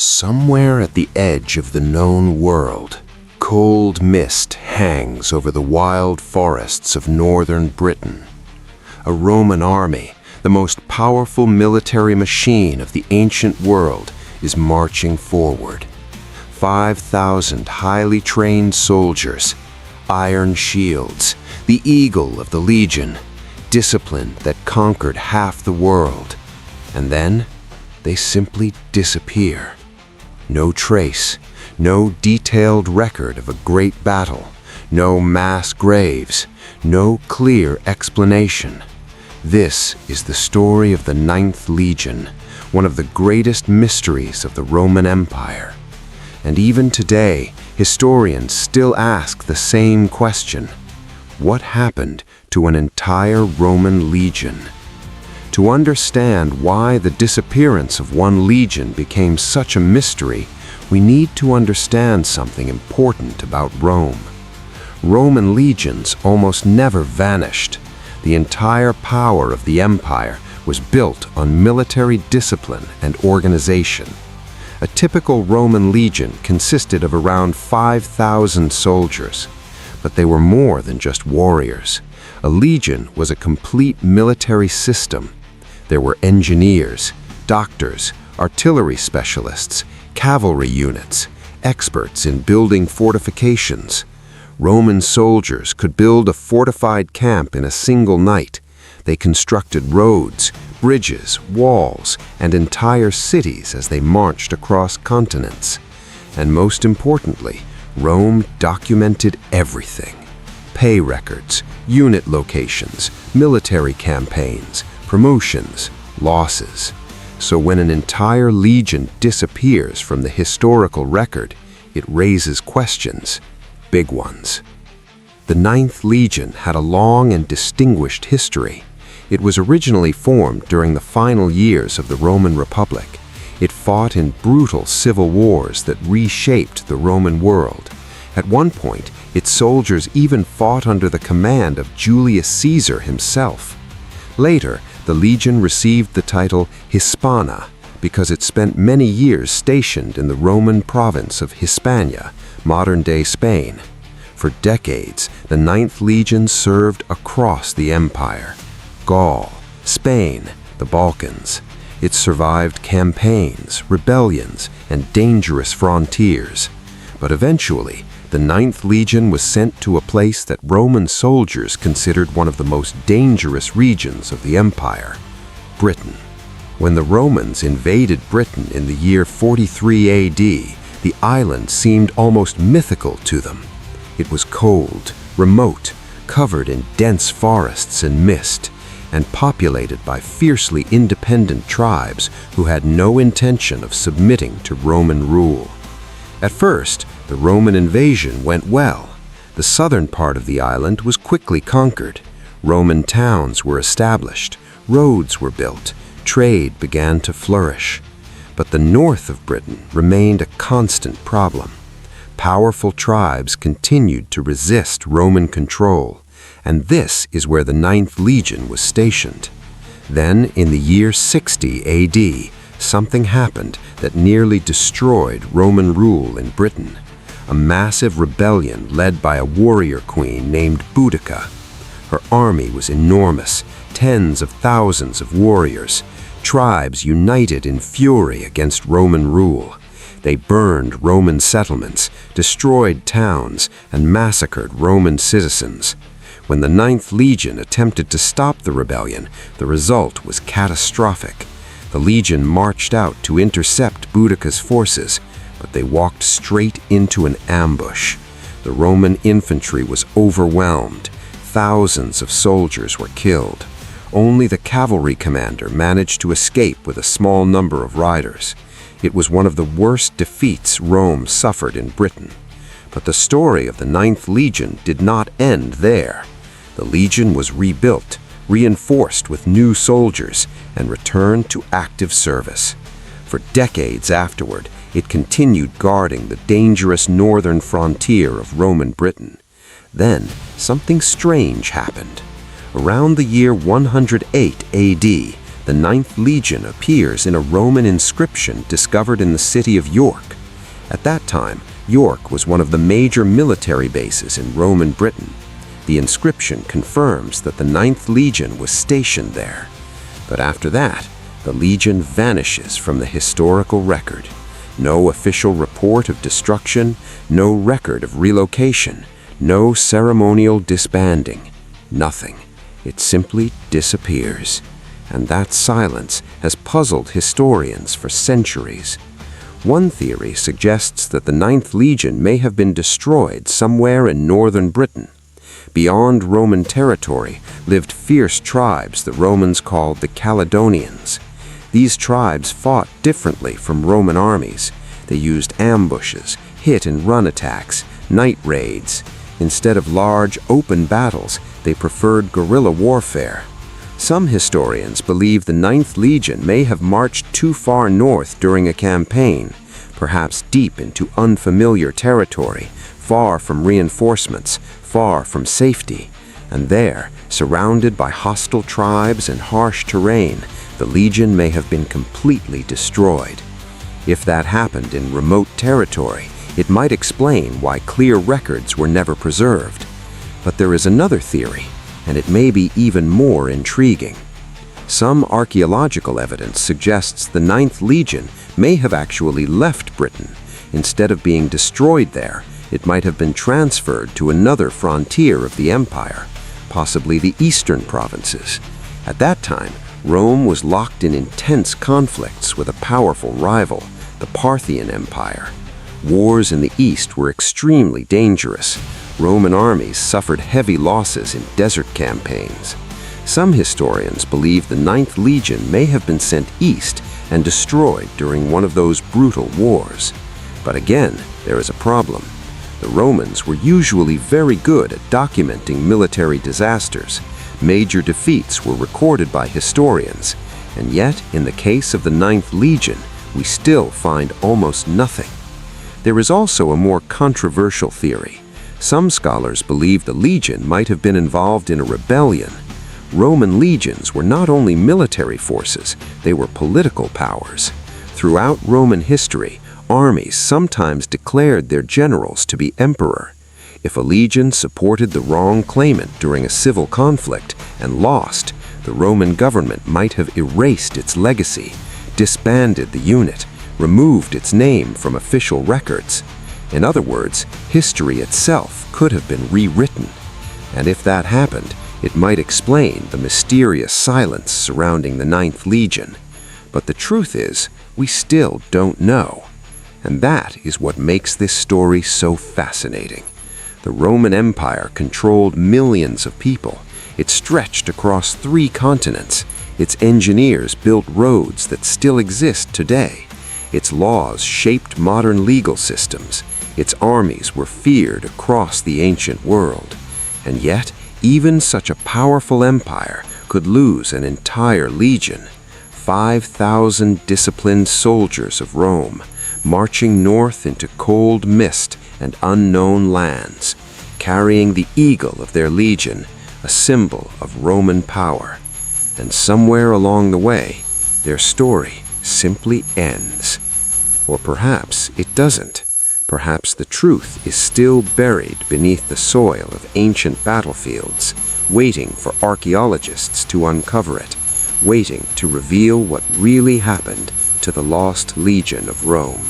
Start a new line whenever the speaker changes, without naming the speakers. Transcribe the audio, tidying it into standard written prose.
Somewhere at the edge of the known world, cold mist hangs over the wild forests of northern Britain. A Roman army, the most powerful military machine of the ancient world, is marching forward. 5,000 highly trained soldiers, iron shields, the eagle of the legion, discipline that conquered half the world. And then they simply disappear. No trace, no detailed record of a great battle, no mass graves, no clear explanation. This is the story of the Ninth Legion, one of the greatest mysteries of the Roman Empire. And even today, historians still ask the same question: what happened to an entire Roman legion? To understand why the disappearance of one legion became such a mystery, we need to understand something important about Rome. Roman legions almost never vanished. The entire power of the empire was built on military discipline and organization. A typical Roman legion consisted of around 5,000 soldiers, but they were more than just warriors. A legion was a complete military system. There were engineers, doctors, artillery specialists, cavalry units, experts in building fortifications. Roman soldiers could build a fortified camp in a single night. They constructed roads, bridges, walls, and entire cities as they marched across continents. And most importantly, Rome documented everything: pay records, unit locations, military campaigns, promotions, losses. So when an entire legion disappears from the historical record, it raises questions, big ones. The Ninth Legion had a long and distinguished history. It was originally formed during the final years of the Roman Republic. It fought in brutal civil wars that reshaped the Roman world. At one point, its soldiers even fought under the command of Julius Caesar himself. Later, the legion received the title Hispana because it spent many years stationed in the Roman province of Hispania, modern-day Spain. For decades, the Ninth Legion served across the empire: Gaul, Spain, the Balkans. It survived campaigns, rebellions, and dangerous frontiers. But eventually, the Ninth Legion was sent to a place that Roman soldiers considered one of the most dangerous regions of the empire: Britain. When the Romans invaded Britain in the year 43 AD, the island seemed almost mythical to them. It was cold, remote, covered in dense forests and mist, and populated by fiercely independent tribes who had no intention of submitting to Roman rule. At first, the Roman invasion went well. The southern part of the island was quickly conquered. Roman towns were established, roads were built, trade began to flourish. But the north of Britain remained a constant problem. Powerful tribes continued to resist Roman control, and this is where the Ninth Legion was stationed. Then, in the year 60 AD, something happened that nearly destroyed Roman rule in Britain. A massive rebellion led by a warrior queen named Boudica. Her army was enormous, tens of thousands of warriors, tribes united in fury against Roman rule. They burned Roman settlements, destroyed towns, and massacred Roman citizens. When the Ninth Legion attempted to stop the rebellion, the result was catastrophic. The legion marched out to intercept Boudica's forces, but they walked straight into an ambush. The Roman infantry was overwhelmed. Thousands of soldiers were killed. Only the cavalry commander managed to escape with a small number of riders. It was one of the worst defeats Rome suffered in Britain. But the story of the Ninth Legion did not end there. The legion was rebuilt, reinforced with new soldiers, and returned to active service. For decades afterward, it continued guarding the dangerous northern frontier of Roman Britain. Then, something strange happened. Around the year 108 AD, the Ninth Legion appears in a Roman inscription discovered in the city of York. At that time, York was one of the major military bases in Roman Britain. The inscription confirms that the Ninth Legion was stationed there. But after that, the Legion vanishes from the historical record. No official report of destruction, no record of relocation, no ceremonial disbanding. Nothing. It simply disappears. And that silence has puzzled historians for centuries. One theory suggests that the Ninth Legion may have been destroyed somewhere in northern Britain. Beyond Roman territory lived fierce tribes the Romans called the Caledonians. These tribes fought differently from Roman armies. They used ambushes, hit-and-run attacks, night raids. Instead of large, open battles, they preferred guerrilla warfare. Some historians believe the Ninth Legion may have marched too far north during a campaign, perhaps deep into unfamiliar territory, far from reinforcements, far from safety. And there, surrounded by hostile tribes and harsh terrain, the Legion may have been completely destroyed. If that happened in remote territory, it might explain why clear records were never preserved. But there is another theory, and it may be even more intriguing. Some archaeological evidence suggests the Ninth Legion may have actually left Britain. Instead of being destroyed there, it might have been transferred to another frontier of the empire, possibly the eastern provinces. At that time, Rome was locked in intense conflicts with a powerful rival, the Parthian Empire. Wars in the east were extremely dangerous. Roman armies suffered heavy losses in desert campaigns. Some historians believe the Ninth Legion may have been sent east and destroyed during one of those brutal wars. But again, there is a problem. The Romans were usually very good at documenting military disasters. Major defeats were recorded by historians, and yet, in the case of the Ninth Legion, we still find almost nothing. There is also a more controversial theory. Some scholars believe the Legion might have been involved in a rebellion. Roman legions were not only military forces, they were political powers. Throughout Roman history, armies sometimes declared their generals to be emperor. If a legion supported the wrong claimant during a civil conflict and lost, the Roman government might have erased its legacy, disbanded the unit, removed its name from official records. In other words, history itself could have been rewritten. And if that happened, it might explain the mysterious silence surrounding the Ninth Legion. But the truth is, we still don't know. And that is what makes this story so fascinating. The Roman Empire controlled millions of people. It stretched across 3 continents. Its engineers built roads that still exist today. Its laws shaped modern legal systems. Its armies were feared across the ancient world. And yet, even such a powerful empire could lose an entire legion. 5,000 disciplined soldiers of Rome, marching north into cold mist and unknown lands, carrying the eagle of their legion, a symbol of Roman power. And somewhere along the way, their story simply ends. Or perhaps it doesn't. Perhaps the truth is still buried beneath the soil of ancient battlefields, waiting for archaeologists to uncover it, waiting to reveal what really happened to the lost legion of Rome.